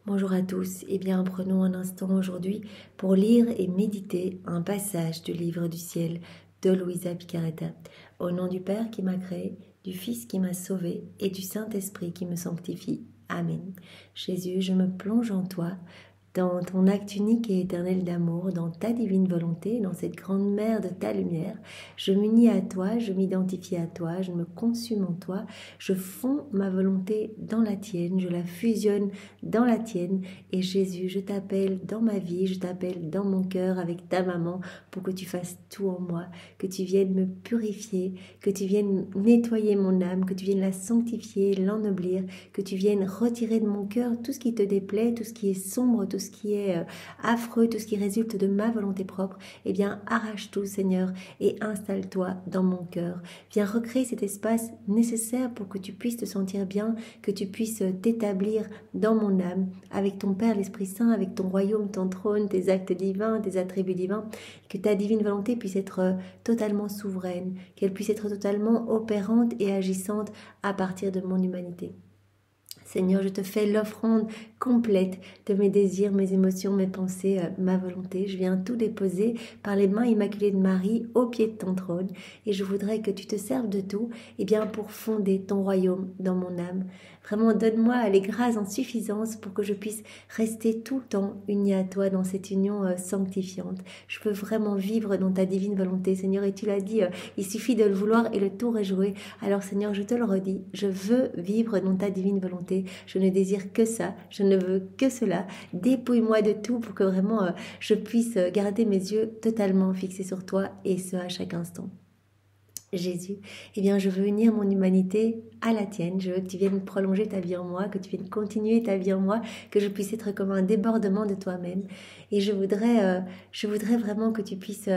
Bonjour à tous, eh bien prenons un instant aujourd'hui pour lire et méditer un passage du livre du ciel de Luisa Piccarreta. Au nom du Père qui m'a créé, du Fils qui m'a sauvé et du Saint-Esprit qui me sanctifie. Amen. Jésus, je me plonge en toi, dans ton acte unique et éternel d'amour, dans ta divine volonté, dans cette grande mer de ta lumière. Je m'unis à toi, je m'identifie à toi, je me consume en toi, je fonds ma volonté dans la tienne, je la fusionne dans la tienne. Et Jésus, je t'appelle dans ma vie, je t'appelle dans mon cœur avec ta maman pour que tu fasses tout en moi, que tu viennes me purifier, que tu viennes nettoyer mon âme, que tu viennes la sanctifier, l'ennoblir, que tu viennes retirer de mon cœur tout ce qui te déplaît, tout ce qui est sombre, tout ce qui est affreux, tout ce qui résulte de ma volonté propre. Eh bien, arrache tout, Seigneur, et installe-toi dans mon cœur. Viens recréer cet espace nécessaire pour que tu puisses te sentir bien, que tu puisses t'établir dans mon âme, avec ton Père, l'Esprit Saint, avec ton royaume, ton trône, tes actes divins, tes attributs divins, que ta divine volonté puisse être totalement souveraine, qu'elle puisse être totalement opérante et agissante à partir de mon humanité. Seigneur, je te fais l'offrande complète de mes désirs, mes émotions, mes pensées, ma volonté. Je viens tout déposer par les mains immaculées de Marie au pied de ton trône. Et je voudrais que tu te serves de tout bien pour fonder ton royaume dans mon âme. Vraiment, donne-moi les grâces en suffisance pour que je puisse rester tout le temps unie à toi dans cette union sanctifiante. Je veux vraiment vivre dans ta divine volonté, Seigneur. Et tu l'as dit, il suffit de le vouloir et le tour est joué. Alors, Seigneur, je te le redis, je veux vivre dans ta divine volonté. Je ne désire que ça, je ne veux que cela. Dépouille-moi de tout pour que vraiment je puisse garder mes yeux totalement fixés sur toi et ce à chaque instant. Jésus, eh bien je veux unir mon humanité à la tienne, je veux que tu viennes prolonger ta vie en moi, que tu viennes continuer ta vie en moi, que je puisse être comme un débordement de toi-même. Et je voudrais vraiment que tu puisses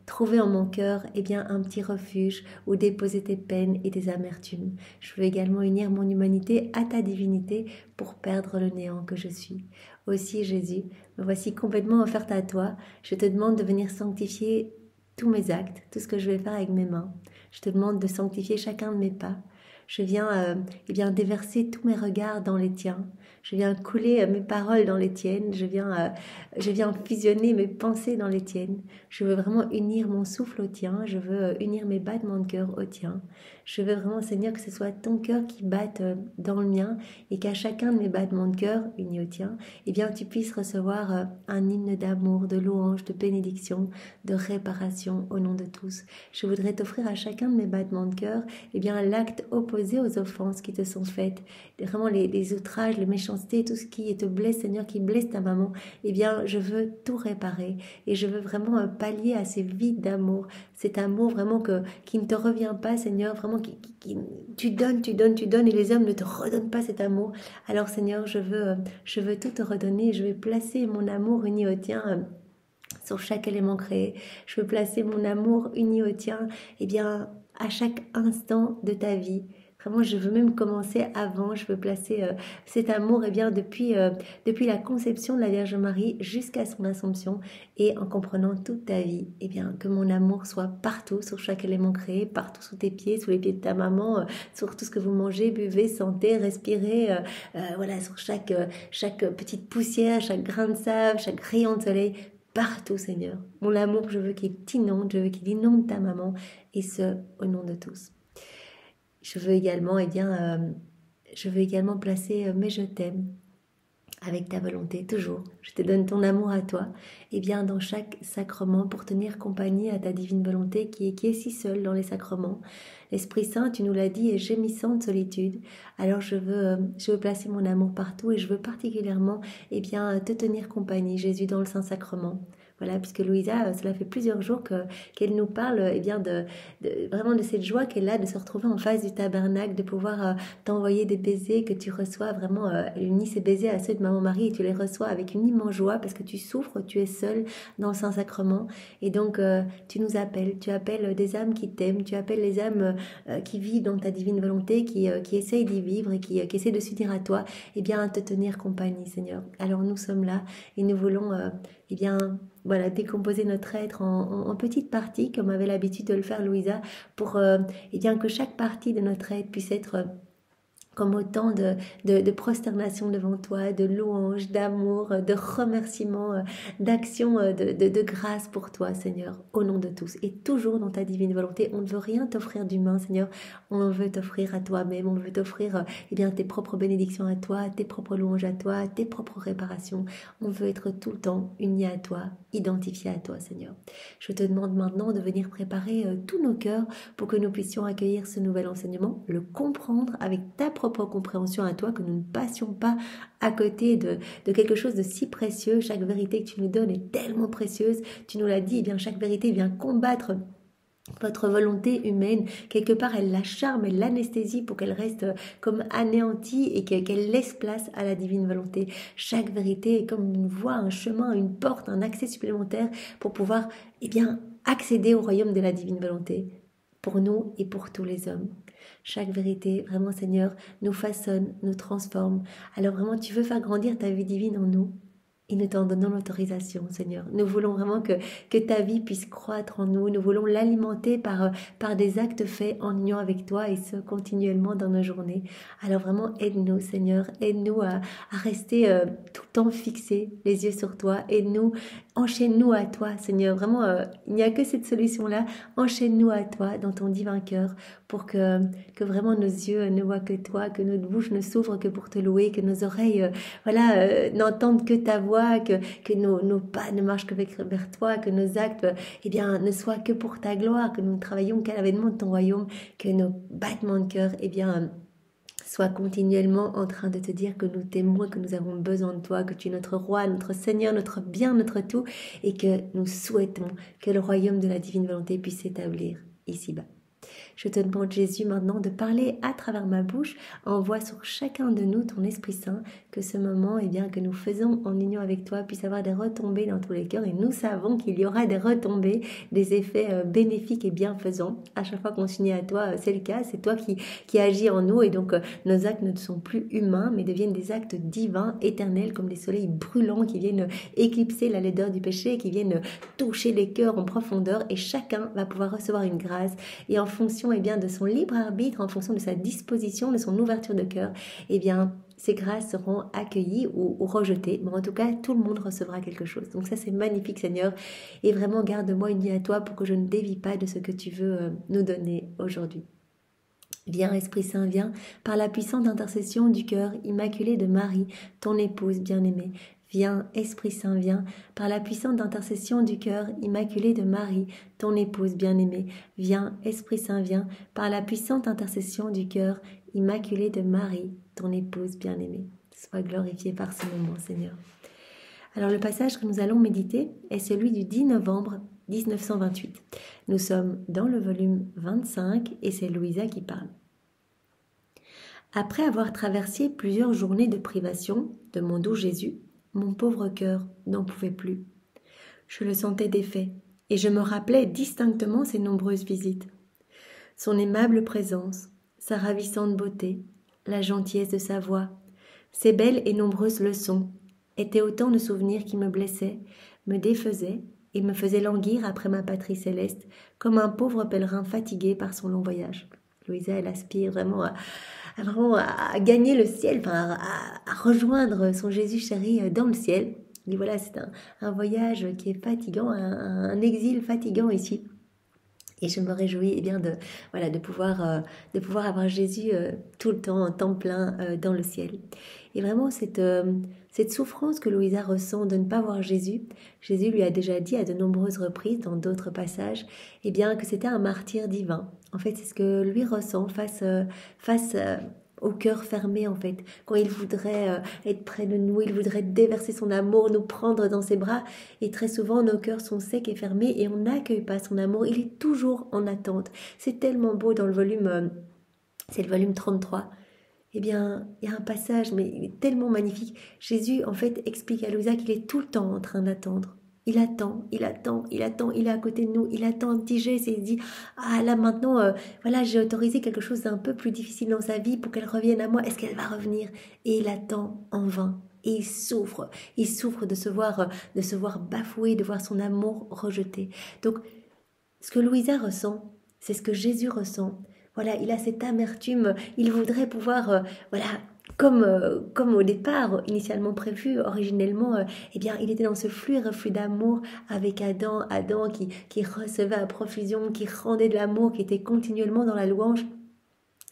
trouver en mon cœur bien un petit refuge où déposer tes peines et tes amertumes. Je veux également unir mon humanité à ta divinité pour perdre le néant que je suis. Aussi Jésus, me voici complètement offerte à toi. Je te demande de venir sanctifier tous mes actes, tout ce que je vais faire avec mes mains. Je te demande de sanctifier chacun de mes pas. Je viens déverser tous mes regards dans les tiens. Je viens couler mes paroles dans les tiennes. Je viens fusionner mes pensées dans les tiennes. Je veux vraiment unir mon souffle au tien. Je veux unir mes battements de cœur au tien. Je veux vraiment, Seigneur, que ce soit ton cœur qui batte dans le mien et qu'à chacun de mes battements de cœur, unis au tien, tu puisses recevoir un hymne d'amour, de louange, de bénédiction, de réparation au nom de tous. Je voudrais t'offrir à chacun de mes battements de cœur l'acte opposé aux offenses qui te sont faites, vraiment les outrages, les méchancetés, tout ce qui te blesse, Seigneur, qui blesse ta maman. Je veux tout réparer et je veux vraiment pallier à ces vides d'amour, cet amour vraiment qui ne te revient pas, Seigneur, vraiment tu donnes et les hommes ne te redonnent pas cet amour. Alors Seigneur, je veux tout te redonner. Je vais placer mon amour uni au tien sur chaque élément créé. Je veux placer mon amour uni au tien à chaque instant de ta vie. Vraiment, je veux même commencer avant. Je veux placer cet amour depuis la conception de la Vierge Marie jusqu'à son Assomption et en comprenant toute ta vie. Que mon amour soit partout, sur chaque élément créé, partout sous tes pieds, sous les pieds de ta maman, sur tout ce que vous mangez, buvez, sentez, respirez, sur chaque petite poussière, chaque grain de sable, chaque rayon de soleil. Partout, Seigneur. Mon amour, je veux qu'il t'inonde, je veux qu'il inonde ta maman, et ce, au nom de tous. Je veux également, placer mais je t'aime avec ta volonté, toujours. Je te donne ton amour à toi, dans chaque sacrement pour tenir compagnie à ta divine volonté qui est si seule dans les sacrements. L'Esprit Saint, tu nous l'as dit, est gémissant de solitude. Alors je veux placer mon amour partout et je veux particulièrement te tenir compagnie, Jésus, dans le Saint-Sacrement. Voilà, puisque Louisa, cela fait plusieurs jours qu'elle nous parle vraiment de cette joie qu'elle a de se retrouver en face du tabernacle, de pouvoir t'envoyer des baisers que tu reçois vraiment. Elle unit ces baisers à ceux de Maman Marie et tu les reçois avec une immense joie parce que tu souffres, tu es seule dans le Saint-Sacrement. Et donc, tu nous appelles, tu appelles des âmes qui t'aiment, tu appelles les âmes qui vivent dans ta divine volonté, qui essayent d'y vivre et qui essayent de s'unir à toi, à te tenir compagnie, Seigneur. Alors nous sommes là et nous voulons décomposer notre être en petites parties, comme avait l'habitude de le faire Louisa, pour que chaque partie de notre être puisse être comme autant de prosternation devant toi, de louanges, d'amour, de remerciements, d'actions de grâce pour toi, Seigneur, au nom de tous. Et toujours dans ta divine volonté, on ne veut rien t'offrir d'humain, Seigneur, on veut t'offrir à toi-même, on veut t'offrir eh bien, tes propres bénédictions à toi, tes propres louanges à toi, tes propres réparations. On veut être tout le temps unis à toi, identifiés à toi, Seigneur. Je te demande maintenant de venir préparer tous nos cœurs pour que nous puissions accueillir ce nouvel enseignement, le comprendre avec ta propre compréhension à toi, que nous ne passions pas à côté de quelque chose de si précieux. Chaque vérité que tu nous donnes est tellement précieuse. Tu nous l'as dit, eh bien chaque vérité vient combattre votre volonté humaine. Quelque part, elle la charme, elle l'anesthésie pour qu'elle reste comme anéantie et qu'elle laisse place à la divine volonté. Chaque vérité est comme une voie, un chemin, une porte, un accès supplémentaire pour pouvoir eh bien, accéder au royaume de la divine volonté pour nous et pour tous les hommes. Chaque vérité, vraiment Seigneur, nous façonne, nous transforme. Alors vraiment, tu veux faire grandir ta vie divine en nous et nous t'en donnons l'autorisation, Seigneur. Nous voulons vraiment que ta vie puisse croître en nous. Nous voulons l'alimenter par des actes faits en union avec toi et ce, continuellement dans nos journées. Alors vraiment, aide-nous, Seigneur. Aide-nous à rester tout le temps fixés, les yeux sur toi. Aide-nous, enchaîne-nous à toi, Seigneur. Vraiment, il n'y a que cette solution-là. Enchaîne-nous à toi dans ton divin cœur pour que vraiment nos yeux ne voient que toi, que notre bouche ne s'ouvre que pour te louer, que nos oreilles n'entendent que ta voix, que nos pas ne marchent que vers toi, que nos actes eh bien, ne soient que pour ta gloire, que nous ne travaillons qu'à l'avènement de ton royaume, que nos battements de cœur eh bien, soient continuellement en train de te dire que nous t'aimons, que nous avons besoin de toi, que tu es notre roi, notre Seigneur, notre bien, notre tout, et que nous souhaitons que le royaume de la divine volonté puisse s'établir ici-bas. Je te demande, Jésus, maintenant de parler à travers ma bouche. Envoie sur chacun de nous ton Esprit Saint, que ce moment eh bien, que nous faisons en union avec toi puisse avoir des retombées dans tous les cœurs. Et nous savons qu'il y aura des retombées, des effets bénéfiques et bienfaisants. À chaque fois qu'on s'unit à toi, c'est le cas. C'est toi qui agis en nous. Et donc, nos actes ne sont plus humains, mais deviennent des actes divins, éternels, comme des soleils brûlants qui viennent éclipser la laideur du péché, qui viennent toucher les cœurs en profondeur. Et chacun va pouvoir recevoir une grâce. Et en fonction eh bien, de son libre arbitre, en fonction de sa disposition, de son ouverture de cœur, eh bien, ces grâces seront accueillies ou rejetées. Mais en tout cas, tout le monde recevra quelque chose. Donc ça, c'est magnifique, Seigneur. Et vraiment, garde-moi unie à toi pour que je ne dévie pas de ce que tu veux nous donner aujourd'hui. Viens, Esprit Saint, viens, par la puissante intercession du cœur immaculé de Marie, ton épouse bien-aimée. Viens, Esprit Saint, viens, par la puissante intercession du cœur immaculé de Marie, ton épouse bien-aimée. Viens, Esprit Saint, viens, par la puissante intercession du cœur immaculé de Marie, ton épouse bien-aimée. Sois glorifié par ce moment, Seigneur. Alors le passage que nous allons méditer est celui du 10 novembre 1928. Nous sommes dans le volume 25 et c'est Louisa qui parle. Après avoir traversé plusieurs journées de privation de mon doux Jésus, mon pauvre cœur n'en pouvait plus. Je le sentais défait, et je me rappelais distinctement ses nombreuses visites. Son aimable présence, sa ravissante beauté, la gentillesse de sa voix, ses belles et nombreuses leçons, étaient autant de souvenirs qui me blessaient, me défaisaient et me faisaient languir après ma patrie céleste, comme un pauvre pèlerin fatigué par son long voyage. Louisa, elle aspire vraiment à gagner le ciel, à rejoindre son Jésus chéri dans le ciel. Et voilà, c'est un voyage qui est fatigant, un exil fatigant ici. Et je me réjouis eh bien, de pouvoir avoir Jésus tout le temps, en temps plein dans le ciel. Et vraiment, cette souffrance que Louisa ressent de ne pas voir Jésus, Jésus lui a déjà dit à de nombreuses reprises dans d'autres passages eh bien, que c'était un martyr divin. En fait, c'est ce que lui ressent face au cœur fermé en fait, quand il voudrait être près de nous, il voudrait déverser son amour, nous prendre dans ses bras, et très souvent nos cœurs sont secs et fermés et on n'accueille pas son amour, il est toujours en attente. C'est tellement beau dans le volume, c'est le volume 33. Eh bien, il y a un passage, mais il est tellement magnifique. Jésus, en fait, explique à Louisa qu'il est tout le temps en train d'attendre. Il attend, il est à côté de nous, il attend un petit geste et il dit « Ah là maintenant, j'ai autorisé quelque chose d'un peu plus difficile dans sa vie pour qu'elle revienne à moi, est-ce qu'elle va revenir ?» Et il attend en vain. Et il souffre de se voir bafoué, de voir son amour rejeté. Donc, ce que Louisa ressent, c'est ce que Jésus ressent voilà, il a cette amertume, il voudrait pouvoir, voilà, comme au départ, initialement prévu, originellement, eh bien, il était dans ce flux et reflux d'amour avec Adam qui recevait à profusion, qui rendait de l'amour, qui était continuellement dans la louange.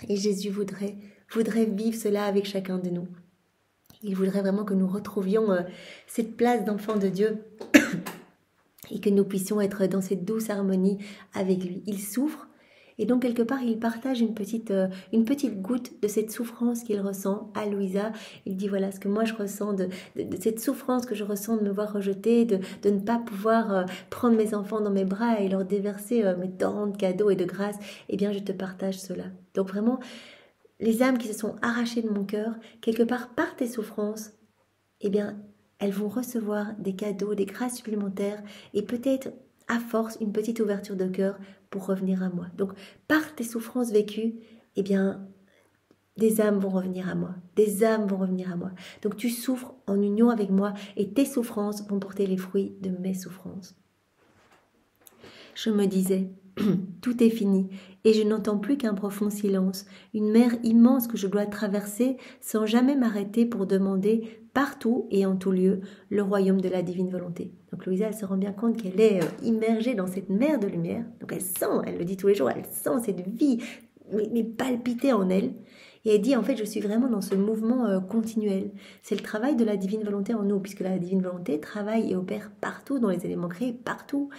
Et Jésus voudrait vivre cela avec chacun de nous. Il voudrait vraiment que nous retrouvions cette place d'enfant de Dieu et que nous puissions être dans cette douce harmonie avec lui. Il souffre et donc quelque part il partage une petite goutte de cette souffrance qu'il ressent à Louisa. Il dit voilà ce que moi je ressens de cette souffrance que je ressens de me voir rejetée, de ne pas pouvoir prendre mes enfants dans mes bras et leur déverser mes torrents de cadeaux et de grâce. Eh bien je te partage cela. Donc vraiment les âmes qui se sont arrachées de mon cœur, quelque part par tes souffrances, eh bien, elles vont recevoir des cadeaux, des grâces supplémentaires et peut-être, à force, une petite ouverture de cœur pour revenir à moi. Donc, par tes souffrances vécues, eh bien, des âmes vont revenir à moi. Des âmes vont revenir à moi. Donc, tu souffres en union avec moi et tes souffrances vont porter les fruits de mes souffrances. Je me disais, tout est fini et je n'entends plus qu'un profond silence, une mer immense que je dois traverser sans jamais m'arrêter pour demander partout et en tout lieu le royaume de la divine volonté. Donc Louisa, elle se rend bien compte qu'elle est immergée dans cette mer de lumière. Donc elle sent, elle le dit tous les jours, elle sent cette vie mais palpiter en elle. Et elle dit, en fait, je suis vraiment dans ce mouvement continuel. C'est le travail de la divine volonté en nous, puisque la divine volonté travaille et opère partout, dans les éléments créés, partout.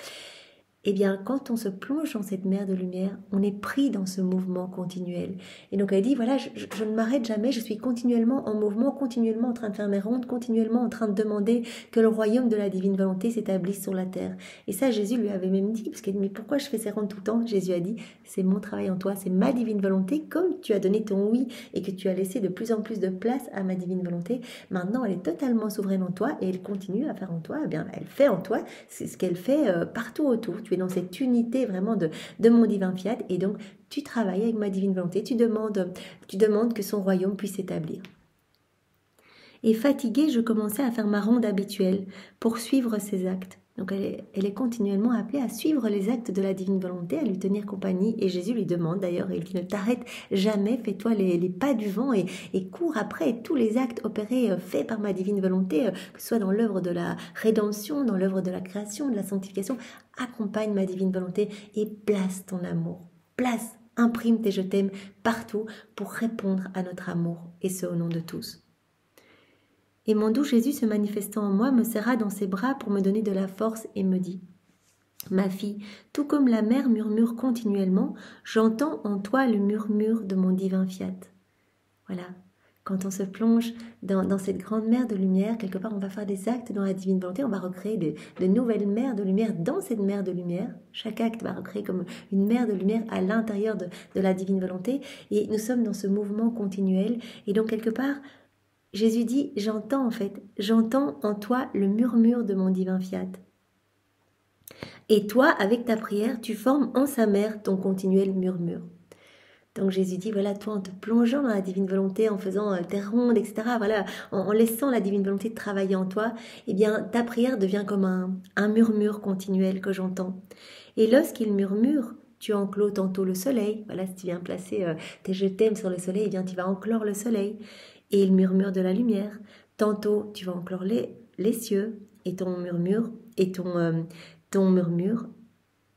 Eh bien, quand on se plonge dans cette mer de lumière, on est pris dans ce mouvement continuel. Et donc elle dit, voilà, je ne m'arrête jamais, je suis continuellement en mouvement, continuellement en train de faire mes rondes, continuellement en train de demander que le royaume de la divine volonté s'établisse sur la terre. Et ça, Jésus lui avait même dit, parce qu'elle dit, mais pourquoi je fais ces rondes tout le temps? Jésus a dit, c'est mon travail en toi, c'est ma divine volonté, comme tu as donné ton oui et que tu as laissé de plus en plus de place à ma divine volonté, maintenant elle est totalement souveraine en toi et elle continue à faire en toi, eh bien, elle fait en toi, c'est ce qu'elle fait partout autour. Tu es dans cette unité vraiment de mon divin fiat et donc tu travailles avec ma divine volonté, tu demandes que son royaume puisse s'établir. Et fatiguée, je commençais à faire ma ronde habituelle pour suivre ses actes. Donc elle est continuellement appelée à suivre les actes de la divine volonté, à lui tenir compagnie. Et Jésus lui demande d'ailleurs, il dit ne t'arrête jamais, fais-toi les pas du vent et cours après tous les actes opérés, faits par ma divine volonté, que ce soit dans l'œuvre de la rédemption, dans l'œuvre de la création, de la sanctification. Accompagne ma divine volonté et place ton amour. Imprime tes je t'aime partout pour répondre à notre amour, et ce au nom de tous. Et mon doux Jésus se manifestant en moi me serra dans ses bras pour me donner de la force et me dit « Ma fille, tout comme la mer murmure continuellement, j'entends en toi le murmure de mon divin fiat. » Voilà, quand on se plonge dans cette grande mer de lumière, quelque part on va faire des actes dans la divine volonté, on va recréer de nouvelles mers de lumière dans cette mer de lumière. Chaque acte va recréer comme une mer de lumière à l'intérieur de la divine volonté et nous sommes dans ce mouvement continuel et donc quelque part, Jésus dit, j'entends en toi le murmure de mon divin fiat. Et toi, avec ta prière, tu formes en sa mère ton continuel murmure. Donc Jésus dit, voilà, toi en te plongeant dans la divine volonté, en faisant tes rondes, etc., voilà, en laissant la divine volonté travailler en toi, eh bien ta prière devient comme un murmure continuel que j'entends. Et lorsqu'il murmure, tu enclos tantôt le soleil, voilà, si tu viens placer tes je t'aime sur le soleil, eh bien tu vas enclore le soleil. Et il murmure de la lumière. Tantôt, tu vas enclore les cieux, et ton murmure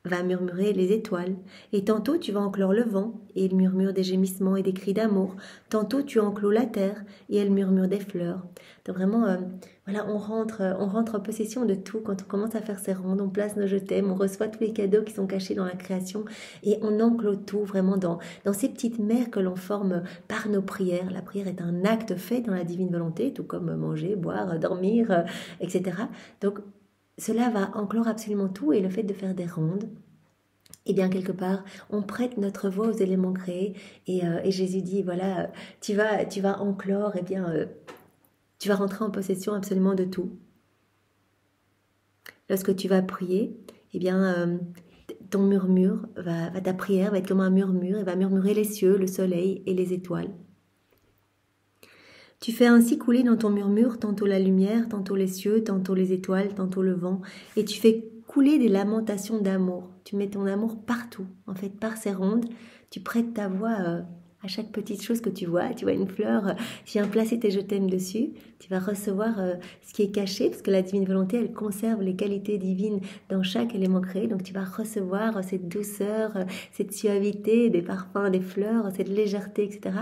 va murmurer les étoiles. Et tantôt, tu vas enclore le vent, et il murmure des gémissements et des cris d'amour. Tantôt, tu enclos la terre, et elle murmure des fleurs. Donc vraiment, voilà, on rentre en possession de tout. Quand on commence à faire ces rondes, on place nos je t'aime, on reçoit tous les cadeaux qui sont cachés dans la création, et on enclôt tout vraiment dans ces petites mers que l'on forme par nos prières. La prière est un acte fait dans la divine volonté, tout comme manger, boire, dormir, etc. Donc, cela va enclore absolument tout et le fait de faire des rondes, eh bien quelque part, on prête notre voix aux éléments créés et Jésus dit, voilà, tu vas enclore, eh bien, tu vas rentrer en possession absolument de tout. Lorsque tu vas prier, eh bien, ton murmure, ta prière va être comme un murmure, elle va murmurer les cieux, le soleil et les étoiles. Tu fais ainsi couler dans ton murmure tantôt la lumière, tantôt les cieux, tantôt les étoiles, tantôt le vent, et tu fais couler des lamentations d'amour. Tu mets ton amour partout, en fait, par ces rondes, Tu prêtes ta voix à chaque petite chose que tu vois une fleur, tu viens placer tes je t'aime dessus, tu vas recevoir ce qui est caché, parce que la divine volonté, elle conserve les qualités divines dans chaque élément créé, donc tu vas recevoir cette douceur, cette suavité des parfums, des fleurs, cette légèreté, etc.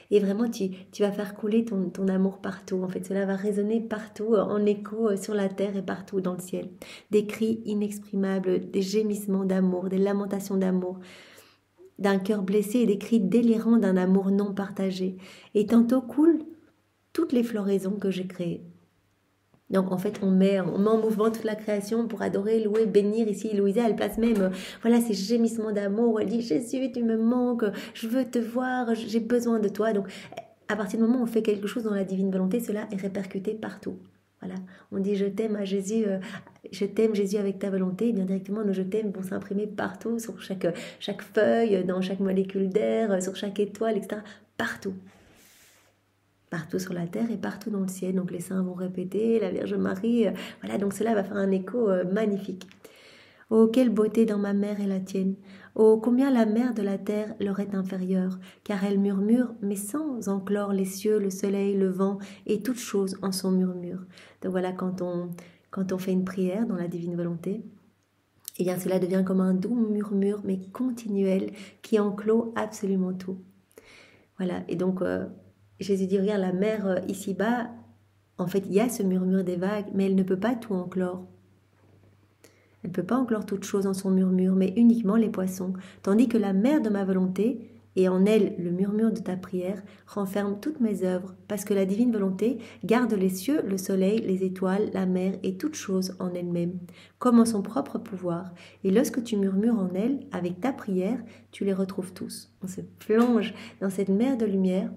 Et vraiment, tu vas faire couler ton amour partout. En fait, cela va résonner partout, en écho sur la terre et partout dans le ciel. Des cris inexprimables, des gémissements d'amour, des lamentations d'amour, d'un cœur blessé et des cris délirants d'un amour non partagé. Et tantôt coulent toutes les floraisons que j'ai créées. Donc en fait, on met en mouvement toute la création pour adorer, louer, bénir. Ici, Louisa, elle place même voilà, ces gémissements d'amour. Elle dit, Jésus, tu me manques, je veux te voir, j'ai besoin de toi. Donc à partir du moment où on fait quelque chose dans la divine volonté, cela est répercuté partout. Voilà, on dit je t'aime à Jésus, je t'aime Jésus avec ta volonté, et bien directement nos je t'aime vont s'imprimer partout, sur chaque feuille, dans chaque molécule d'air, sur chaque étoile, etc. Partout. Partout sur la terre et partout dans le ciel. Donc les saints vont répéter, la Vierge Marie, voilà, donc cela va faire un écho magnifique. Oh, quelle beauté dans ma mère et la tienne! Oh, combien la mère de la terre leur est inférieure, car elle murmure, mais sans enclore les cieux, le soleil, le vent et toutes choses en son murmure. Donc voilà, quand on fait une prière dans la divine volonté, eh bien cela devient comme un doux murmure, mais continuel, qui enclôt absolument tout. Voilà, et donc Jésus dit, regarde, la mer ici-bas, en fait, il y a ce murmure des vagues, mais elle ne peut pas tout enclore. Elle ne peut pas enclore toutes choses en son murmure, mais uniquement les poissons, tandis que la mer de ma volonté, et en elle le murmure de ta prière, renferme toutes mes œuvres, parce que la divine volonté garde les cieux, le soleil, les étoiles, la mer et toutes choses en elle-même, comme en son propre pouvoir. Et lorsque tu murmures en elle, avec ta prière, tu les retrouves tous. On se plonge dans cette mer de lumière.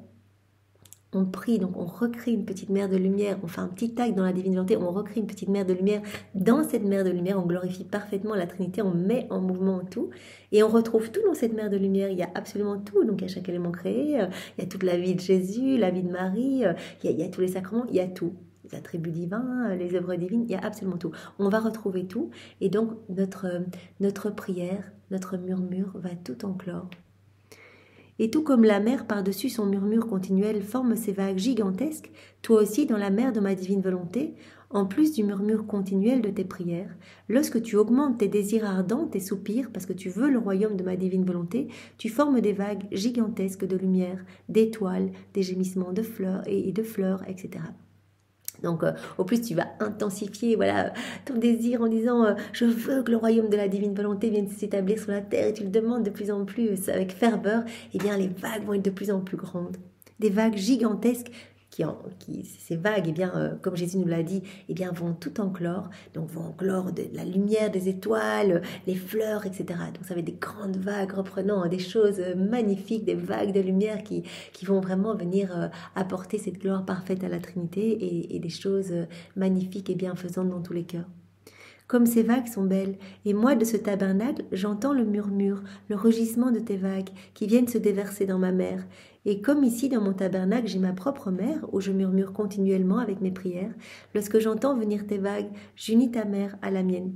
On prie, donc on recrée une petite mer de lumière, on fait un petit acte dans la divine volonté, on recrée une petite mer de lumière. Dans cette mer de lumière, on glorifie parfaitement la Trinité, on met en mouvement tout, et on retrouve tout dans cette mer de lumière. Il y a absolument tout, donc il y a chaque élément créé, il y a toute la vie de Jésus, la vie de Marie, il y a tous les sacrements, il y a tout. Les attributs divins, les œuvres divines, il y a absolument tout. On va retrouver tout, et donc notre prière, notre murmure va tout enclore. Et tout comme la mer par-dessus son murmure continuel forme ces vagues gigantesques, toi aussi dans la mer de ma divine volonté, en plus du murmure continuel de tes prières, lorsque tu augmentes tes désirs ardents, tes soupirs, parce que tu veux le royaume de ma divine volonté, tu formes des vagues gigantesques de lumière, d'étoiles, des gémissements de fleurs et de fleurs, etc. Donc, au plus, tu vas intensifier ton désir en disant je veux que le royaume de la divine volonté vienne s'établir sur la terre, et tu le demandes de plus en plus avec ferveur. Eh bien, les vagues vont être de plus en plus grandes. Des vagues gigantesques ces vagues, eh bien, comme Jésus nous l'a dit, eh bien, vont tout enclore. Donc, vont enclore de la lumière, des étoiles, les fleurs, etc. Donc, ça va être des grandes vagues reprenant des choses magnifiques, des vagues de lumière qui vont vraiment venir apporter cette gloire parfaite à la Trinité et des choses magnifiques et bienfaisantes dans tous les cœurs. Comme ces vagues sont belles, et moi de ce tabernacle, j'entends le murmure, le rugissement de tes vagues qui viennent se déverser dans ma mer. Et comme ici dans mon tabernacle, j'ai ma propre mer où je murmure continuellement avec mes prières, lorsque j'entends venir tes vagues, j'unis ta mer à la mienne.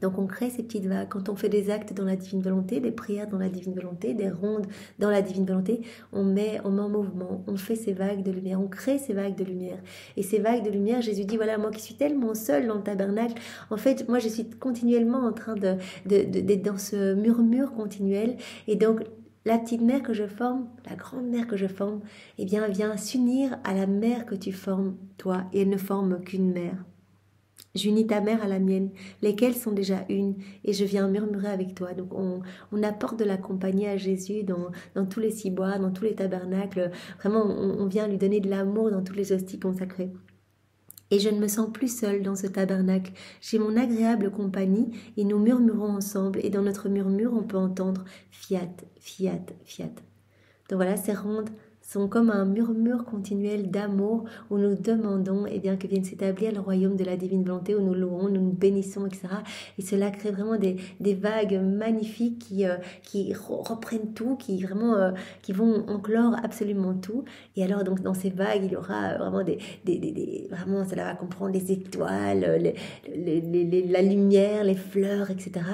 Donc on crée ces petites vagues. Quand on fait des actes dans la divine volonté, des prières dans la divine volonté, des rondes dans la divine volonté, on met en mouvement, on fait ces vagues de lumière, on crée ces vagues de lumière. Et ces vagues de lumière, Jésus dit, voilà, moi qui suis tellement seule dans le tabernacle, en fait, moi je suis continuellement en train d'être dans ce murmure continuel. Et donc, la petite mer que je forme, la grande mer que je forme, eh bien, vient s'unir à la mer que tu formes, toi, et elle ne forme qu'une mer. J'unis ta mère à la mienne, lesquelles sont déjà une, et je viens murmurer avec toi. Donc on apporte de la compagnie à Jésus dans tous les ciboires, dans tous les tabernacles. Vraiment, on vient lui donner de l'amour dans tous les hosties consacrées. Et je ne me sens plus seule dans ce tabernacle. J'ai mon agréable compagnie et nous murmurons ensemble. Et dans notre murmure, on peut entendre fiat, fiat, fiat. Donc voilà, ces rondes sont comme un murmure continuel d'amour où nous demandons que vienne s'établir le royaume de la divine volonté, où nous louons, nous nous bénissons, etc. Et cela crée vraiment des vagues magnifiques qui reprennent tout, qui vont enclore absolument tout. Et alors donc dans ces vagues, il y aura vraiment vraiment cela va comprendre les étoiles, la lumière, les fleurs, etc.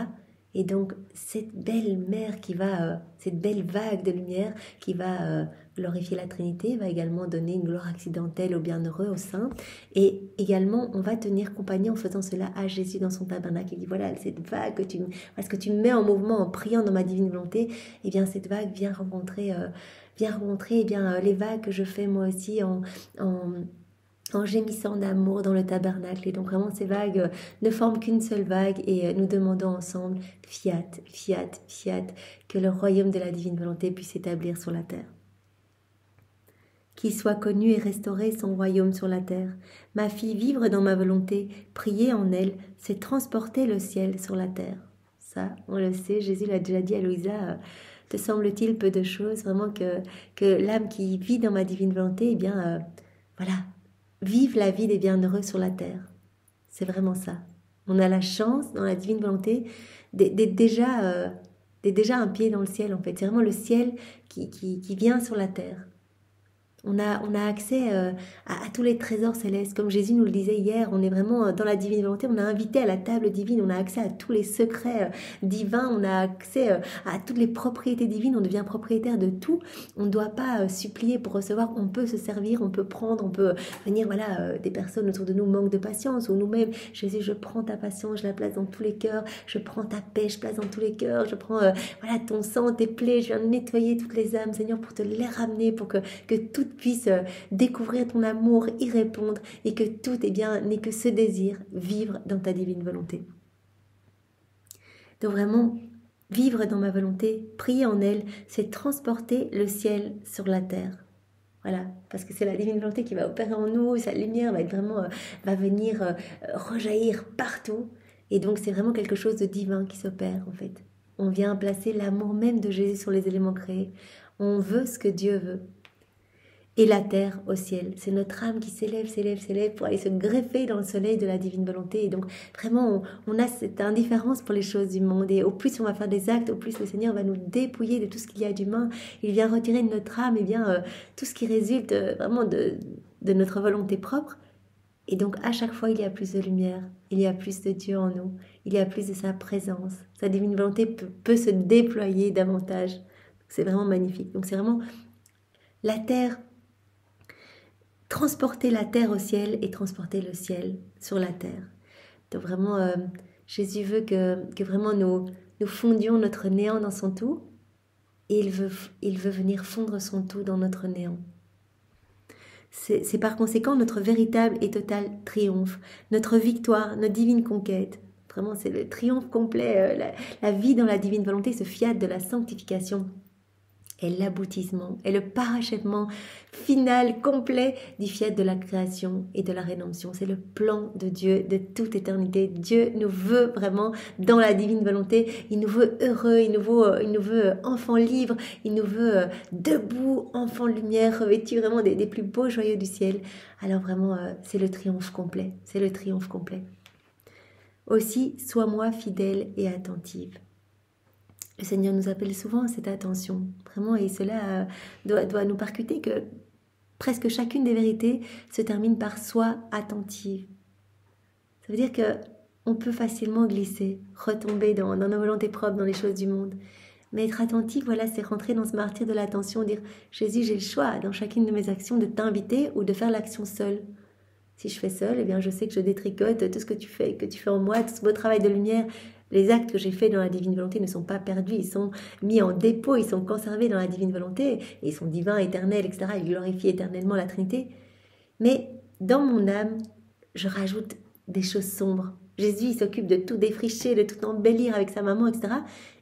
Et donc, cette belle mer qui va, cette belle vague de lumière qui va glorifier la Trinité, va également donner une gloire accidentelle au bienheureux, au saint. Et également, on va tenir compagnie en faisant cela à Jésus dans son tabernacle. Il dit, voilà, cette vague parce que tu mets en mouvement en priant dans ma divine volonté, et bien cette vague vient rencontrer eh bien, les vagues que je fais moi aussi en gémissant d'amour dans le tabernacle. Et donc vraiment ces vagues ne forment qu'une seule vague et nous demandons ensemble, fiat, fiat, fiat, que le royaume de la divine volonté puisse s'établir sur la terre. Qu'il soit connu et restauré son royaume sur la terre. Ma fille, vivre dans ma volonté, prier en elle, c'est transporter le ciel sur la terre. Ça, on le sait, Jésus l'a déjà dit à Louisa, te semble-t-il peu de choses, vraiment que l'âme qui vit dans ma divine volonté, eh bien, voilà, vive la vie des bienheureux sur la terre. C'est vraiment ça. On a la chance, dans la divine volonté, d'être déjà un pied dans le ciel, en fait. C'est vraiment le ciel qui vient sur la terre. On a accès à tous les trésors célestes. Comme Jésus nous le disait hier, on est vraiment dans la divine volonté. On a invité à la table divine. On a accès à tous les secrets divins. On a accès à toutes les propriétés divines. On devient propriétaire de tout. On ne doit pas supplier pour recevoir. On peut se servir, on peut prendre, on peut venir, voilà, des personnes autour de nous manquent de patience. Ou nous-mêmes, Jésus, je prends ta patience, je la place dans tous les cœurs. Je prends ta paix, je place dans tous les cœurs. Je prends voilà, ton sang, tes plaies. Je viens nettoyer toutes les âmes, Seigneur, pour te les ramener, pour que tout puisse découvrir ton amour, y répondre et que tout n'ait que ce désir, vivre dans ta divine volonté. Donc vraiment, vivre dans ma volonté, prier en elle, c'est transporter le ciel sur la terre. Voilà, parce que c'est la divine volonté qui va opérer en nous, sa lumière va être vraiment, va venir rejaillir partout. Et donc c'est vraiment quelque chose de divin qui s'opère en fait. On vient placer l'amour même de Jésus sur les éléments créés. On veut ce que Dieu veut. Et la terre au ciel. C'est notre âme qui s'élève pour aller se greffer dans le soleil de la divine volonté. Et donc vraiment, on a cette indifférence pour les choses du monde. Et au plus on va faire des actes, au plus le Seigneur va nous dépouiller de tout ce qu'il y a d'humain. Il vient retirer de notre âme tout ce qui résulte vraiment de notre volonté propre. Et donc à chaque fois, il y a plus de lumière, il y a plus de Dieu en nous, il y a plus de sa présence. Sa divine volonté peut se déployer davantage. C'est vraiment magnifique. Donc c'est vraiment la terre. Transporter la terre au ciel et transporter le ciel sur la terre. Donc vraiment, Jésus veut que vraiment nous fondions notre néant dans son tout et il veut venir fondre son tout dans notre néant. C'est par conséquent notre véritable et total triomphe, notre victoire, notre divine conquête. Vraiment, c'est le triomphe complet, la vie dans la divine volonté, ce fiat de la sanctification. Et l'aboutissement, et le parachèvement final, complet du fiat de la création et de la rédemption. C'est le plan de Dieu de toute éternité. Dieu nous veut vraiment dans la divine volonté. Il nous veut heureux, il nous veut enfants libres, il nous veut debout, enfants de lumière, revêtus vraiment des plus beaux joyaux du ciel. Alors vraiment, c'est le triomphe complet. C'est le triomphe complet. Aussi, sois-moi fidèle et attentive. Le Seigneur nous appelle souvent à cette attention, vraiment, et cela doit nous percuter que presque chacune des vérités se termine par « sois attentive ». Ça veut dire qu'on peut facilement glisser, retomber dans nos volontés propres, dans les choses du monde. Mais être attentif, voilà, c'est rentrer dans ce martyre de l'attention, dire « Jésus, j'ai le choix dans chacune de mes actions de t'inviter ou de faire l'action seule ». Si je fais seule, eh bien, je sais que je détricote tout ce que tu fais en moi, tout ce beau travail de lumière. Les actes que j'ai faits dans la divine volonté ne sont pas perdus, ils sont mis en dépôt, ils sont conservés dans la divine volonté, et ils sont divins, éternels, etc. Ils glorifient éternellement la Trinité. Mais dans mon âme, je rajoute des choses sombres. Jésus, il s'occupe de tout défricher, de tout embellir avec sa maman, etc.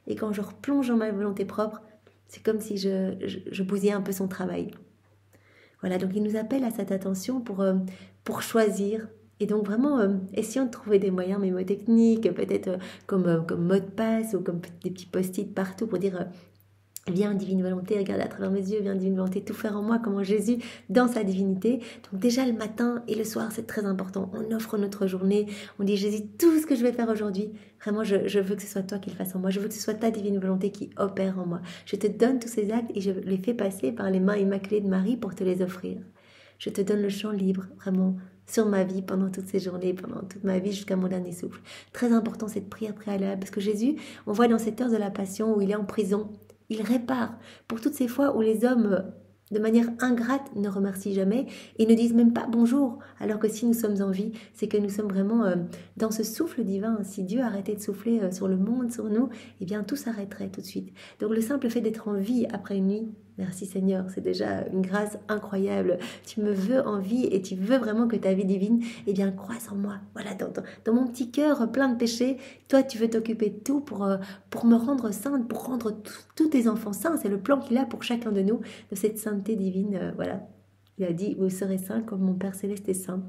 Et quand je replonge dans ma volonté propre, c'est comme si je bousillais un peu son travail. Voilà, donc il nous appelle à cette attention pour choisir. Et donc vraiment, essayons de trouver des moyens mémotechniques, peut-être comme mot de passe ou comme des petits post-it partout pour dire viens divine volonté, regarde à travers mes yeux, viens divine volonté, tout faire en moi, comment Jésus dans sa divinité. Donc déjà le matin et le soir, c'est très important. On offre notre journée, on dit Jésus, tout ce que je vais faire aujourd'hui, vraiment je veux que ce soit toi qui le fasses en moi, je veux que ce soit ta divine volonté qui opère en moi. Je te donne tous ces actes et je les fais passer par les mains immaculées de Marie pour te les offrir. Je te donne le champ libre, vraiment. sur ma vie pendant toutes ces journées, pendant toute ma vie jusqu'à mon dernier souffle. Très important cette prière préalable, parce que Jésus, on voit dans cette heure de la passion où il est en prison, il répare pour toutes ces fois où les hommes, de manière ingrate, ne remercient jamais et ne disent même pas bonjour, alors que si nous sommes en vie, c'est que nous sommes vraiment dans ce souffle divin. Si Dieu arrêtait de souffler sur le monde, sur nous, eh bien tout s'arrêterait tout de suite. Donc le simple fait d'être en vie après une nuit, merci Seigneur, c'est déjà une grâce incroyable. Tu me veux en vie et tu veux vraiment que ta vie divine, eh bien, croisse en moi. Voilà, dans mon petit cœur plein de péchés, toi, tu veux t'occuper de tout pour me rendre sainte, pour rendre tous tes enfants saints. C'est le plan qu'il a pour chacun de nous, de cette sainteté divine. Voilà, il a dit, vous serez saints comme mon Père Céleste est saint.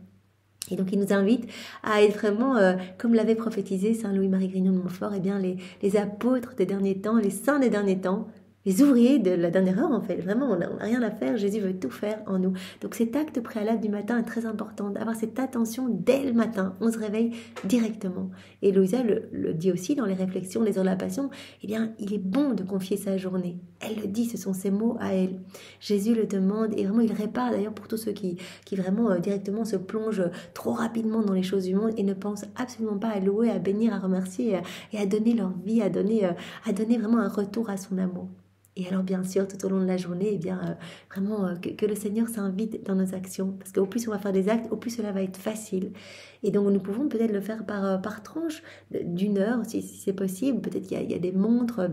Et donc, il nous invite à être vraiment, comme l'avait prophétisé Saint Louis-Marie Grignon de Montfort, eh bien, les apôtres des derniers temps, les saints des derniers temps, les ouvriers de la dernière heure, en fait. Vraiment, on n'a rien à faire. Jésus veut tout faire en nous. Donc, cet acte préalable du matin est très important, d'avoir cette attention dès le matin. On se réveille directement. Et Louisa le dit aussi dans les réflexions, les heures de la passion. Eh bien, il est bon de confier sa journée. Elle le dit, ce sont ses mots à elle. Jésus le demande et vraiment, il répare d'ailleurs pour tous ceux qui vraiment directement se plongent trop rapidement dans les choses du monde et ne pensent absolument pas à louer, à bénir, à remercier et à donner leur vie, à donner vraiment un retour à son amour. Et alors, bien sûr, tout au long de la journée, eh bien, vraiment, que le Seigneur s'invite dans nos actions. Parce qu'au plus on va faire des actes, au plus cela va être facile. Et donc, nous pouvons peut-être le faire par tranche d'une heure, si c'est possible. Peut-être qu'il y a des montres,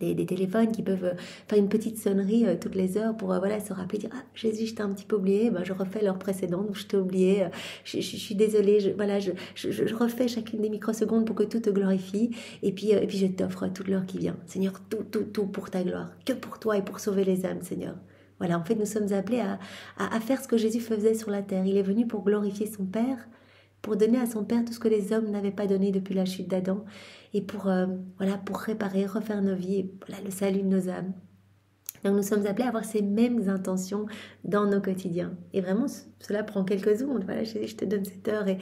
des téléphones qui peuvent faire une petite sonnerie toutes les heures pour voilà, se rappeler, dire « Ah, Jésus, je t'ai un petit peu oublié. » Je refais l'heure précédente où je t'ai oublié. Je suis désolée. Je refais chacune des microsecondes pour que tout te glorifie. Et puis je t'offre toute l'heure qui vient. Seigneur, tout pour ta gloire. Que pour toi et pour sauver les âmes, Seigneur. Voilà, en fait, nous sommes appelés à faire ce que Jésus faisait sur la terre. Il est venu pour glorifier son Père, pour donner à son Père tout ce que les hommes n'avaient pas donné depuis la chute d'Adam, et pour réparer, refaire nos vies, et voilà, le salut de nos âmes. Donc nous sommes appelés à avoir ces mêmes intentions dans nos quotidiens. Et vraiment, cela prend quelques secondes. Voilà, je te donne cette heure et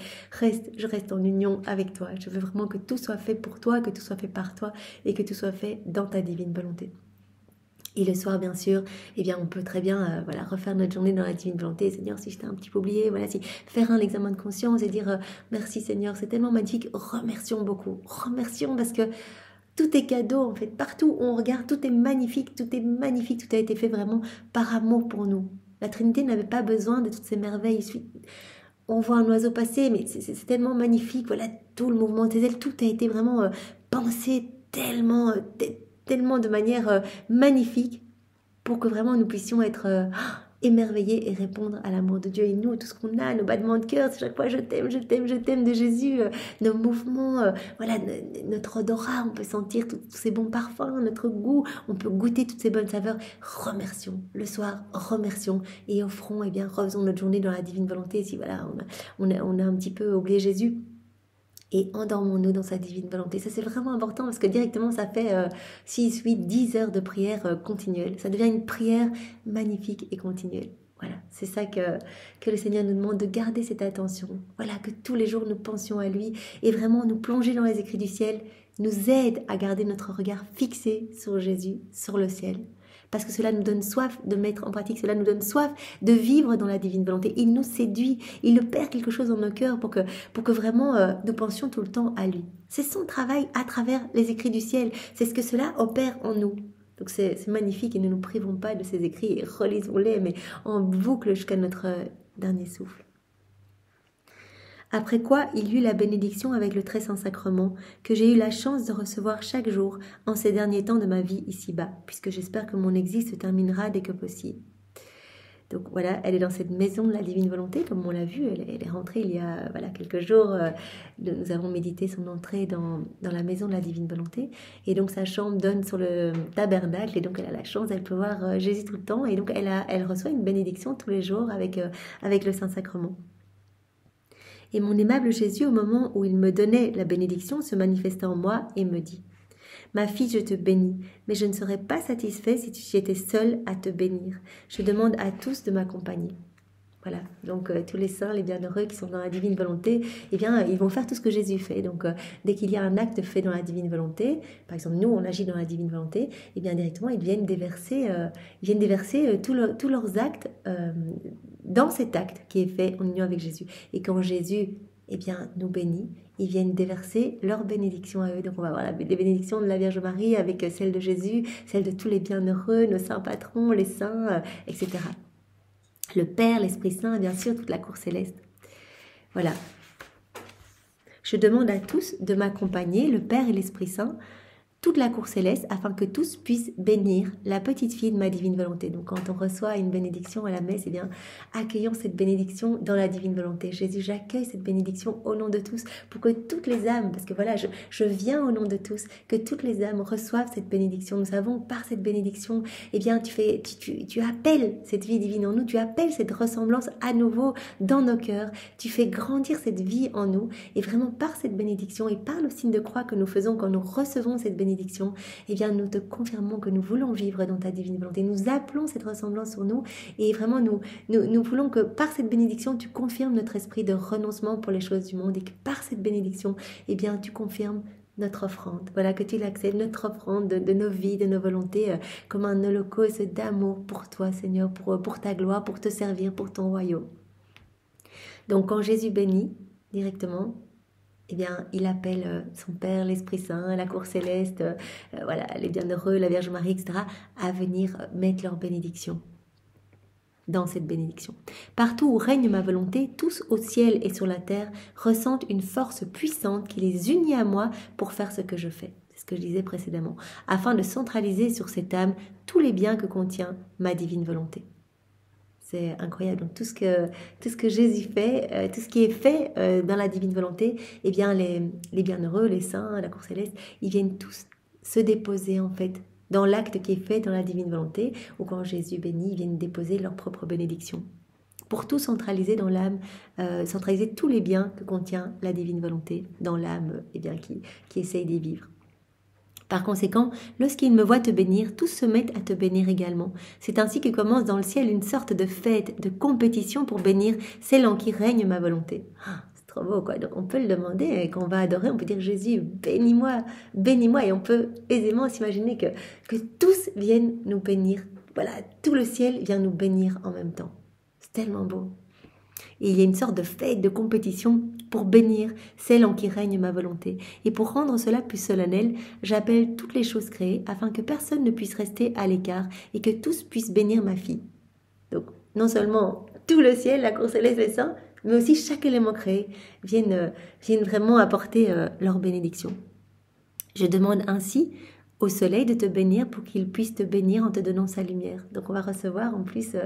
je reste en union avec toi. Je veux vraiment que tout soit fait pour toi, que tout soit fait par toi et que tout soit fait dans ta divine volonté. Et le soir, bien sûr, eh bien, on peut très bien refaire notre journée dans la divine volonté. Seigneur, si je t'ai un petit peu oublié, faire un examen de conscience et dire merci Seigneur, c'est tellement magnifique. Remercions beaucoup. Remercions parce que tout est cadeau, en fait. Partout où on regarde, tout est magnifique, tout a été fait vraiment par amour pour nous. La Trinité n'avait pas besoin de toutes ces merveilles. On voit un oiseau passer, mais c'est tellement magnifique. Voilà, tout le mouvement des ailes, tout a été vraiment pensé tellement de manière magnifique pour que vraiment nous puissions être émerveillés et répondre à l'amour de Dieu. Et nous, tout ce qu'on a, nos battements de cœur, chaque fois je t'aime de Jésus, nos mouvements, notre odorat, on peut sentir tous ces bons parfums, notre goût, on peut goûter toutes ces bonnes saveurs. Remercions, le soir, remercions et offrons, et bien refaisons notre journée dans la divine volonté. Si voilà, on a un petit peu oublié Jésus, et endormons-nous dans sa divine volonté. Ça, c'est vraiment important parce que directement, ça fait 6, 8, 10 heures de prière continuelle. Ça devient une prière magnifique et continuelle. Voilà, c'est ça que le Seigneur nous demande, de garder cette attention. Voilà, que tous les jours, nous pensions à lui et vraiment nous plonger dans les écrits du ciel nous aide à garder notre regard fixé sur Jésus, sur le ciel. Parce que cela nous donne soif de mettre en pratique, cela nous donne soif de vivre dans la divine volonté. Il nous séduit, il opère quelque chose dans nos cœurs pour que vraiment nous pensions tout le temps à lui. C'est son travail à travers les écrits du ciel, c'est ce que cela opère en nous. Donc c'est magnifique et ne nous privons pas de ces écrits et relisons-les, mais en boucle jusqu'à notre dernier souffle. Après quoi, il eut la bénédiction avec le très saint sacrement que j'ai eu la chance de recevoir chaque jour en ces derniers temps de ma vie ici-bas, puisque j'espère que mon exil se terminera dès que possible. Donc voilà, elle est dans cette maison de la divine volonté, comme on l'a vu, elle est rentrée il y a quelques jours, nous avons médité son entrée dans la maison de la divine volonté, et donc sa chambre donne sur le tabernacle, et donc elle a la chance, elle peut voir Jésus tout le temps, et donc elle reçoit une bénédiction tous les jours avec le Saint-Sacrement. Et mon aimable Jésus, au moment où il me donnait la bénédiction, se manifesta en moi et me dit « Ma fille, je te bénis, mais je ne serais pas satisfait si tu étais seule à te bénir. Je demande à tous de m'accompagner. » Voilà, donc tous les saints, les bienheureux qui sont dans la divine volonté, eh bien, ils vont faire tout ce que Jésus fait. Donc, dès qu'il y a un acte fait dans la divine volonté, par exemple, nous, on agit dans la divine volonté, eh bien, directement, ils viennent déverser tous leurs actes dans cet acte qui est fait en union avec Jésus. Et quand Jésus nous bénit, ils viennent déverser leur bénédiction à eux. Donc on va voir les bénédictions de la Vierge Marie avec celle de Jésus, celle de tous les bienheureux, nos saints patrons, les saints, etc. Le Père, l'Esprit Saint, et bien sûr toute la cour céleste. Voilà. Je demande à tous de m'accompagner, le Père et l'Esprit Saint, toute la cour céleste, afin que tous puissent bénir la petite fille de ma divine volonté. Donc quand on reçoit une bénédiction à la messe, accueillons cette bénédiction dans la divine volonté. Jésus, j'accueille cette bénédiction au nom de tous, pour que toutes les âmes, parce que voilà, je viens au nom de tous, que toutes les âmes reçoivent cette bénédiction. Nous savons, par cette bénédiction, tu appelles cette vie divine en nous, tu appelles cette ressemblance à nouveau dans nos cœurs, tu fais grandir cette vie en nous, et vraiment par cette bénédiction, et par le signe de croix que nous faisons quand nous recevons cette bénédiction, nous te confirmons que nous voulons vivre dans ta divine volonté. Nous appelons cette ressemblance sur nous et vraiment nous voulons que par cette bénédiction, tu confirmes notre esprit de renoncement pour les choses du monde et que par cette bénédiction, tu confirmes notre offrande. Voilà, que tu l'acceptes, notre offrande de nos vies, de nos volontés, comme un holocauste d'amour pour toi, Seigneur, pour ta gloire, pour te servir, pour ton royaume. Donc, quand Jésus bénit directement, il appelle son Père, l'Esprit Saint, la cour céleste, les bienheureux, la Vierge Marie, etc., à venir mettre leur bénédiction dans cette bénédiction. Partout où règne ma volonté, tous au ciel et sur la terre ressentent une force puissante qui les unit à moi pour faire ce que je fais. C'est ce que je disais précédemment, afin de centraliser sur cette âme tous les biens que contient ma divine volonté. C'est incroyable. Donc, tout ce que Jésus fait, tout ce qui est fait dans la divine volonté, les bienheureux, les saints, la cour céleste, ils viennent tous se déposer en fait dans l'acte qui est fait dans la divine volonté, ou quand Jésus bénit, ils viennent déposer leur propre bénédiction. Pour tout centraliser dans l'âme, centraliser tous les biens que contient la divine volonté dans l'âme qui essaye d'y vivre. Par conséquent, lorsqu'ils me voient te bénir, tous se mettent à te bénir également. C'est ainsi que commence dans le ciel une sorte de fête, de compétition pour bénir celle en qui règne ma volonté. C'est trop beau, quoi. Donc on peut le demander, et quand on va adorer, on peut dire Jésus, bénis-moi, bénis-moi, et on peut aisément s'imaginer que tous viennent nous bénir. Voilà, tout le ciel vient nous bénir en même temps. C'est tellement beau. Et il y a une sorte de fête, de compétition pour bénir celle en qui règne ma volonté. Et pour rendre cela plus solennel, j'appelle toutes les choses créées afin que personne ne puisse rester à l'écart et que tous puissent bénir ma fille. Donc, non seulement tout le ciel, la cour céleste, les saints, mais aussi chaque élément créé viennent vraiment apporter leur bénédiction. Je demande ainsi au soleil de te bénir pour qu'il puisse te bénir en te donnant sa lumière. Donc on va recevoir en plus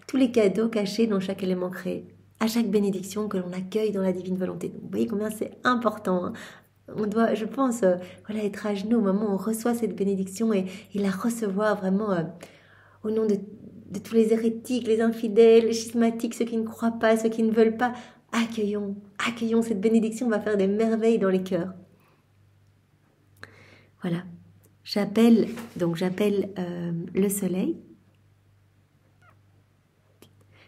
tous les cadeaux cachés dans chaque élément créé, à chaque bénédiction que l'on accueille dans la divine volonté. Donc, vous voyez combien c'est important, hein. On doit, je pense, être à genoux au moment où on reçoit cette bénédiction et la recevoir vraiment au nom de tous les hérétiques, les infidèles, les schismatiques, ceux qui ne croient pas, ceux qui ne veulent pas. Accueillons cette bénédiction, on va faire des merveilles dans les cœurs. Voilà, j'appelle le soleil.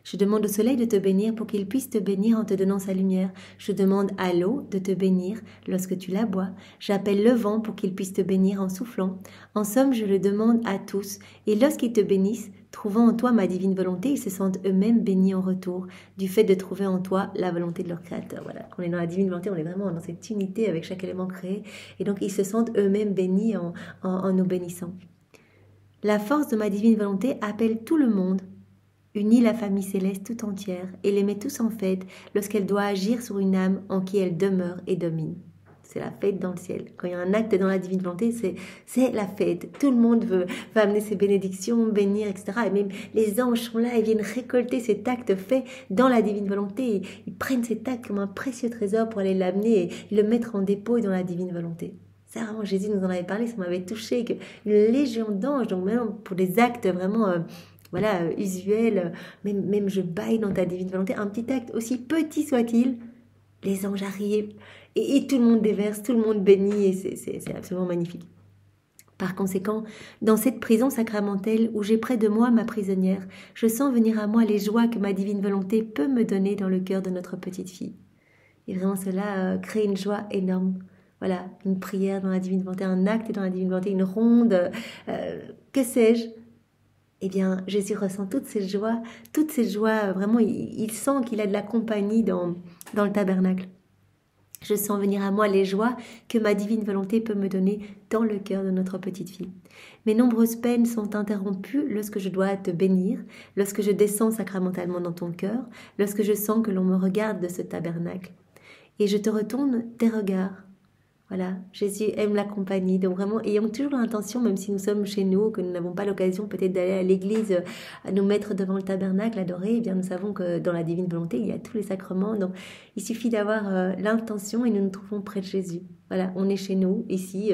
Je demande au soleil de te bénir pour qu'il puisse te bénir en te donnant sa lumière. Je demande à l'eau de te bénir lorsque tu la bois. J'appelle le vent pour qu'il puisse te bénir en soufflant. En somme, je le demande à tous. Et lorsqu'ils te bénissent, trouvant en toi ma divine volonté, ils se sentent eux-mêmes bénis en retour du fait de trouver en toi la volonté de leur Créateur. Voilà, quand on est dans la divine volonté, on est vraiment dans cette unité avec chaque élément créé. Et donc, ils se sentent eux-mêmes bénis en nous bénissant. La force de ma divine volonté appelle tout le monde, unit la famille céleste tout entière et les met tous en fête lorsqu'elle doit agir sur une âme en qui elle demeure et domine. C'est la fête dans le ciel. Quand il y a un acte dans la divine volonté, c'est la fête. Tout le monde va amener ses bénédictions, bénir, etc. Et même les anges sont là et viennent récolter cet acte fait dans la divine volonté. Ils prennent cet acte comme un précieux trésor pour aller l'amener et le mettre en dépôt dans la divine volonté. Ça, vraiment, Jésus nous en avait parlé, ça m'avait touché. Une légion d'anges, donc maintenant, pour des actes vraiment... usuel, même je baille dans ta divine volonté, un petit acte aussi petit soit-il, les anges arrivent et tout le monde déverse, tout le monde bénit et c'est absolument magnifique. Par conséquent, dans cette prison sacramentelle où j'ai près de moi ma prisonnière, je sens venir à moi les joies que ma divine volonté peut me donner dans le cœur de notre petite fille. Et vraiment cela crée une joie énorme. Voilà, une prière dans la divine volonté, un acte dans la divine volonté, une ronde, que sais-je. eh bien, Jésus ressent toutes ces joies, vraiment, il sent qu'il a de la compagnie dans le tabernacle. Je sens venir à moi les joies que ma divine volonté peut me donner dans le cœur de notre petite fille. Mes nombreuses peines sont interrompues lorsque je dois te bénir, lorsque je descends sacramentalement dans ton cœur, lorsque je sens que l'on me regarde de ce tabernacle. Et je te retourne tes regards. Voilà, Jésus aime la compagnie, donc vraiment ayons toujours l'intention, même si nous sommes chez nous, que nous n'avons pas l'occasion peut-être d'aller à l'église, à nous mettre devant le tabernacle, adorer, eh bien nous savons que dans la divine volonté, il y a tous les sacrements, donc il suffit d'avoir l'intention et nous nous trouvons près de Jésus. Voilà, on est chez nous, ici,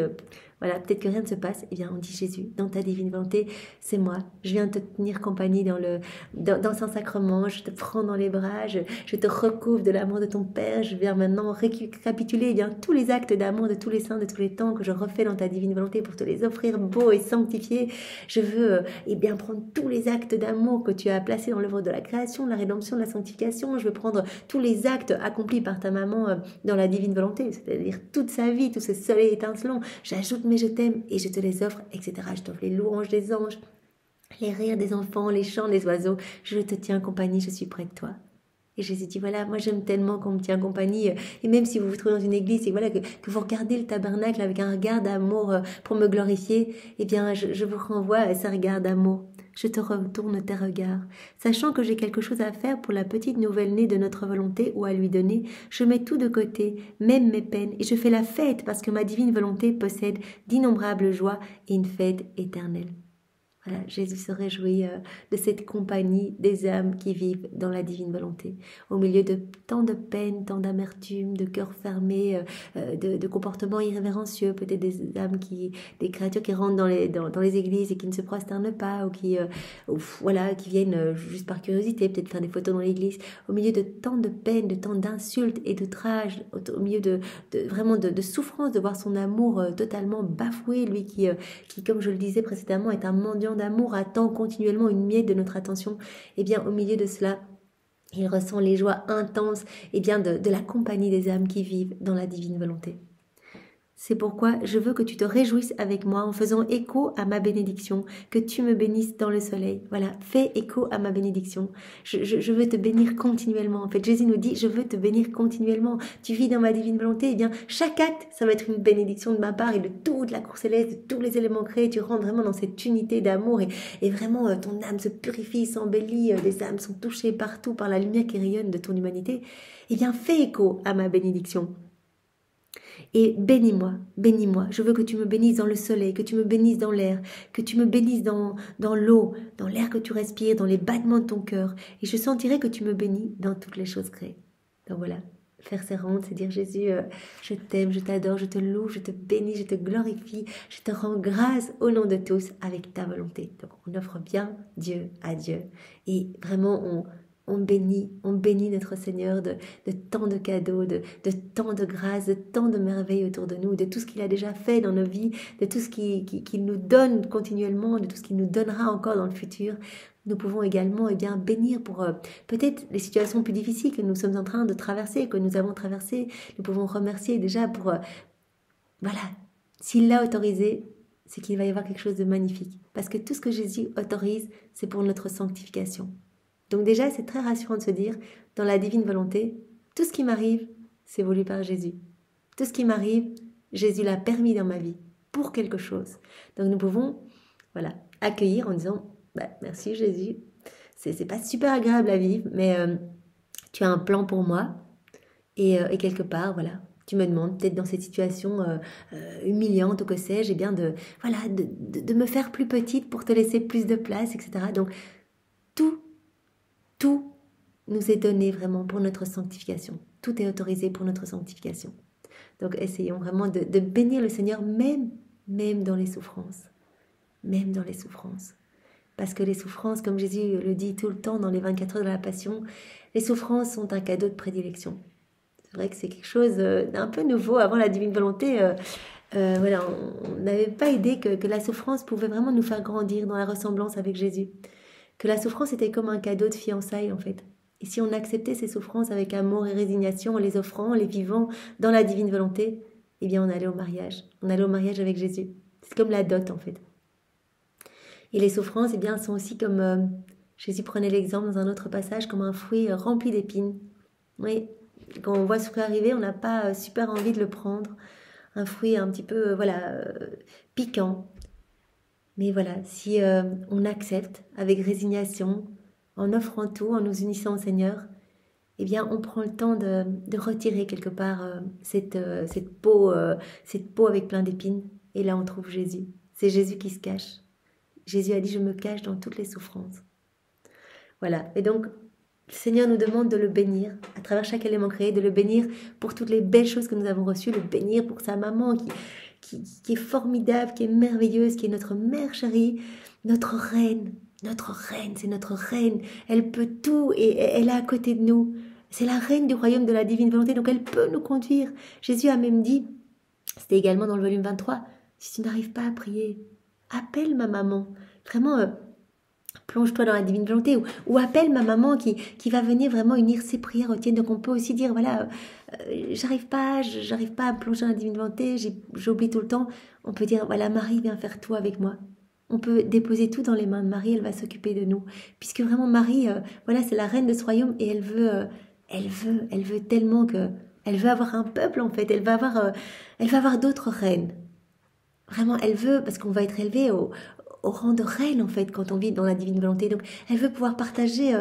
voilà, peut-être que rien ne se passe, eh bien on dit Jésus, dans ta divine volonté, c'est moi, je viens te tenir compagnie dans son sacrement, je te prends dans les bras, je te recouvre de l'amour de ton Père, je viens maintenant récapituler eh bien, tous les actes d'amour de tous les saints de tous les temps que je refais dans ta divine volonté pour te les offrir beaux et sanctifiés. Je veux eh bien prendre tous les actes d'amour que tu as placés dans l'œuvre de la création, de la rédemption, de la sanctification. Je veux prendre tous les actes accomplis par ta maman dans la divine volonté, c'est-à-dire toute sa vie, tout ce soleil étincelant. J'ajoute mes je t'aime et je te les offre, etc. Je t'offre les louanges des anges, les rires des enfants, les chants des oiseaux. Je te tiens compagnie, je suis près de toi. Et Jésus dit, voilà, moi j'aime tellement qu'on me tient compagnie. Et même si vous vous trouvez dans une église et voilà, que vous regardez le tabernacle avec un regard d'amour pour me glorifier, eh bien je vous renvoie à ce regard d'amour. Je te retourne tes regards. Sachant que j'ai quelque chose à faire pour la petite nouvelle-née de notre volonté ou à lui donner, je mets tout de côté, même mes peines, et je fais la fête parce que ma divine volonté possède d'innombrables joies et une fête éternelle. Voilà, Jésus se réjouit de cette compagnie des âmes qui vivent dans la divine volonté. Au milieu de tant de peines, tant d'amertume, de cœurs fermés, de comportements irrévérencieux, peut-être des créatures qui rentrent dans les églises et qui ne se prosternent pas, ou qui viennent juste par curiosité, peut-être faire des photos dans l'église. Au milieu de tant de peines, de tant d'insultes et d'outrages, au milieu vraiment de souffrance, de voir son amour totalement bafoué, lui qui, comme je le disais précédemment, est un mendiant d'amour, attend continuellement une miette de notre attention, et bien au milieu de cela, il ressent les joies intenses et bien de la compagnie des âmes qui vivent dans la divine volonté. C'est pourquoi je veux que tu te réjouisses avec moi en faisant écho à ma bénédiction, que tu me bénisses dans le soleil. Voilà, fais écho à ma bénédiction. Je veux te bénir continuellement. En fait, Jésus nous dit, je veux te bénir continuellement. Tu vis dans ma divine volonté, eh bien, chaque acte, ça va être une bénédiction de ma part et de toute la cour céleste, de tous les éléments créés. Tu rentres vraiment dans cette unité d'amour et vraiment ton âme se purifie, s'embellit, les âmes sont touchées partout par la lumière qui rayonne de ton humanité. Eh bien, fais écho à ma bénédiction. Et bénis-moi, bénis-moi. Je veux que tu me bénisses dans le soleil, que tu me bénisses dans l'air, que tu me bénisses dans l'eau, dans l'air que tu respires, dans les battements de ton cœur. Et je sentirai que tu me bénis dans toutes les choses créées. Donc voilà, faire ses rondes, c'est dire Jésus, je t'aime, je t'adore, je te loue, je te bénis, je te glorifie, je te rends grâce au nom de tous avec ta volonté. Donc on offre bien Dieu à Dieu. Et vraiment on bénit notre Seigneur de tant de cadeaux, de tant de grâces, de tant de merveilles autour de nous, de tout ce qu'il a déjà fait dans nos vies, de tout ce qu'il nous donne continuellement, de tout ce qu'il nous donnera encore dans le futur. Nous pouvons également bénir pour peut-être les situations plus difficiles que nous sommes en train de traverser, que nous avons traversées. Nous pouvons remercier déjà pour, voilà, s'il l'a autorisé, c'est qu'il va y avoir quelque chose de magnifique. Parce que tout ce que Jésus autorise, c'est pour notre sanctification. Donc déjà, c'est très rassurant de se dire, dans la divine volonté, tout ce qui m'arrive, c'est voulu par Jésus. Tout ce qui m'arrive, Jésus l'a permis dans ma vie, pour quelque chose. Donc nous pouvons accueillir en disant, merci Jésus, c'est pas super agréable à vivre, mais tu as un plan pour moi. Et quelque part, voilà, tu me demandes, peut-être dans cette situation humiliante ou que sais-je, de me faire plus petite pour te laisser plus de place, etc. Donc tout nous est donné vraiment pour notre sanctification. Tout est autorisé pour notre sanctification. Donc essayons vraiment de bénir le Seigneur même dans les souffrances. Même dans les souffrances. Parce que les souffrances, comme Jésus le dit tout le temps dans les 24 heures de la Passion, les souffrances sont un cadeau de prédilection. C'est vrai que c'est quelque chose d'un peu nouveau. Avant la divine volonté, on n'avait pas idée que la souffrance pouvait vraiment nous faire grandir dans la ressemblance avec Jésus. Que la souffrance était comme un cadeau de fiançailles en fait. Et si on acceptait ces souffrances avec amour et résignation, en les offrant, en les vivant dans la divine volonté, eh bien on allait au mariage. On allait au mariage avec Jésus. C'est comme la dot en fait. Et les souffrances, eh bien, sont aussi comme, Jésus prenait l'exemple dans un autre passage, comme un fruit rempli d'épines. Oui, quand on voit ce fruit arriver, on n'a pas super envie de le prendre. Un fruit un petit peu, piquant. Mais voilà, si on accepte avec résignation, en offrant tout, en nous unissant au Seigneur, eh bien, on prend le temps de retirer quelque part cette peau avec plein d'épines. Et là, on trouve Jésus. C'est Jésus qui se cache. Jésus a dit, je me cache dans toutes les souffrances. Voilà. Et donc, le Seigneur nous demande de le bénir, à travers chaque élément créé, de le bénir pour toutes les belles choses que nous avons reçues, le bénir pour sa maman qui est formidable, qui est merveilleuse, qui est notre mère chérie, notre reine. Notre reine, c'est notre reine. Elle peut tout et elle est à côté de nous. C'est la reine du royaume de la divine volonté, donc elle peut nous conduire. Jésus a même dit, c'était également dans le volume 23, si tu n'arrives pas à prier, appelle ma maman. Vraiment, plonge-toi dans la divine volonté ou appelle ma maman qui va venir vraiment unir ses prières aux tiennes. Donc on peut aussi dire, voilà, j'arrive pas à me plonger dans la divine volonté, j'oublie tout le temps. On peut dire, voilà, Marie, viens faire tout avec moi. On peut déposer tout dans les mains de Marie, elle va s'occuper de nous. Puisque vraiment Marie, c'est la reine de ce royaume et elle veut tellement que, elle veut avoir un peuple en fait, elle va avoir d'autres reines. Vraiment, elle veut, parce qu'on va être élevé au rang de reine en fait quand on vit dans la divine volonté. Donc elle veut pouvoir partager,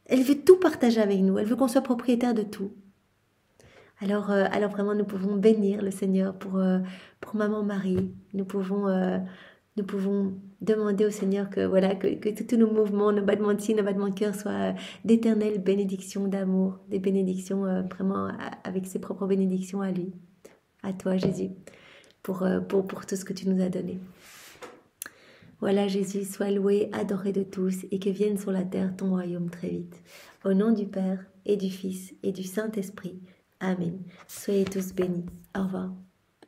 elle veut tout partager avec nous, elle veut qu'on soit propriétaire de tout. Alors vraiment nous pouvons bénir le Seigneur pour maman Marie. Nous pouvons demander au Seigneur que tous nos mouvements, nos battements de cils, nos battements de cœur soient d'éternelles bénédictions d'amour, des bénédictions vraiment avec ses propres bénédictions à lui, à toi Jésus, pour tout ce que tu nous as donné. Voilà Jésus, sois loué, adoré de tous et que vienne sur la terre ton royaume très vite. Au nom du Père et du Fils et du Saint-Esprit. Amen. Soyez tous bénis. Au revoir.